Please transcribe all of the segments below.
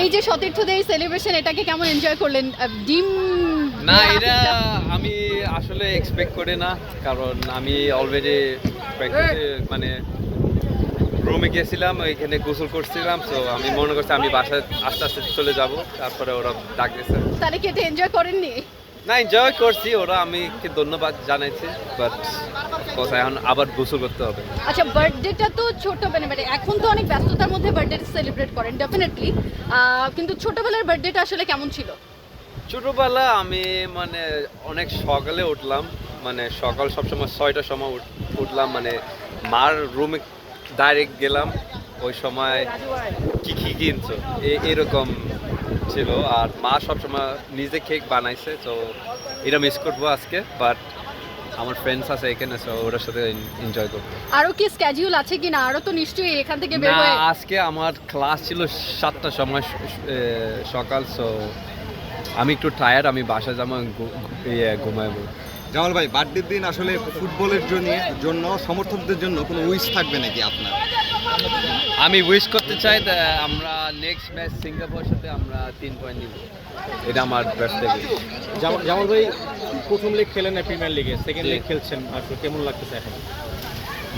এই যে সতীর্থদের সেলিব্রেশন এটাকে কেমন এনজয় করলেন? ডিম না, এটা আমি আসলে এক্সপেক্ট করি না, কারণ আমি অলরেডি মানে রুমে গিয়েছিলাম, এখানে গোসল করছিলাম, তো আমি মনে করছি আমি বাসায় আস্তে আস্তে চলে যাব, তারপরে ওরা ডাক দিয়েছে। তাহলে কি এটা এনজয় করেননি? না, এনজয় করছি, ওরা আমি ধন্যবাদ জানাইছি, বাট এখন আবার গোসল করতে হবে। আচ্ছা, বার্থডেটা তো ছোট মানে এখন তো অনেক ব্যস্ততার মধ্যে বার্থডে সেলিব্রেট করেন ডেফিনেটলি, কিন্তু ছোটবেলার বার্থডেটা আসলে কেমন ছিল? ছোটবেলা আমি মানে অনেক সকালে উঠলাম, মানে সকাল সবসময় 6টার সময় উঠলাম, মানে মার রুমে ডাইরেক্ট গেলাম, ওই সময় কি কি কিনছো এরকম ছিল, আর মা সবসময় নিজে কেক বানাইছে, তো এটা মিস করবো আজকে, বাট আমার ফ্রেন্ডস আছে এখানে, তো ওদের সাথে এনজয় করবো। আরো কি স্কেডিউল আছে কিনা? আরো তো নিশ্চয়ই এখান থেকে বের না, হয়ে আজকে আমার ক্লাস ছিল 7টার সময় সকাল, সো আমি একটু টায়ার্ড, আমি বাসায় যাবো, ঘুমাবো। জামাল ভাই, বার্থডের দিন আসলে ফুটবলের জন্য সমর্থকদের জন্য কোনো উইশ থাকবে নাকি আপনার? আমি উইশ করতে চাই আমরা নেক্সট ম্যাচ সিঙ্গাপুরের সাথে আমরা 3 পয়েন্ট নিব, এটা আমার বার্থডে উইশ। জামাল ভাই প্রথম লিগ খেলেন না প্রিমিয়ার লিগে, সেকেন্ড জি। লিগ খেলছেন, আসলে কেমন লাগতেছে এখন?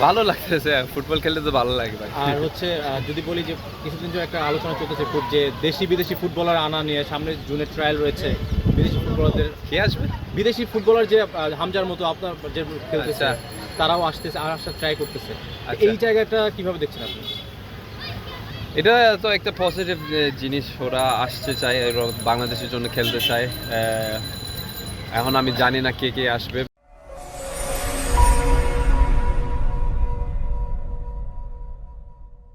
ভালো লাগতেছে, ফুটবল খেলতে তো ভালো লাগে ভাই। আর হচ্ছে যদি বলি যে কিছুদিন ধরে একটা আলোচনা চলতেছে খুব, যে দেশি বিদেশি ফুটবলার আনা নিয়ে, সামনে জুনের ট্রায়াল রয়েছে, বিদেশি ফুটবলারদের, কে আসবে? বিদেশি ফুটবলার যে হামজার মতো আপনার যে খেলতেছে, আচ্ছা। তারাও আসতেছে আর আসার ট্রাই করতেছে, আচ্ছা। এই জায়গাটা কিভাবে দেখছেন আপনি? এটা তো একটা পজিটিভ জিনিস, ওরা আসতে চায়, ওরা বাংলাদেশের জন্য খেলতে চায়। এখন আমি জানি না কে কে আসবে,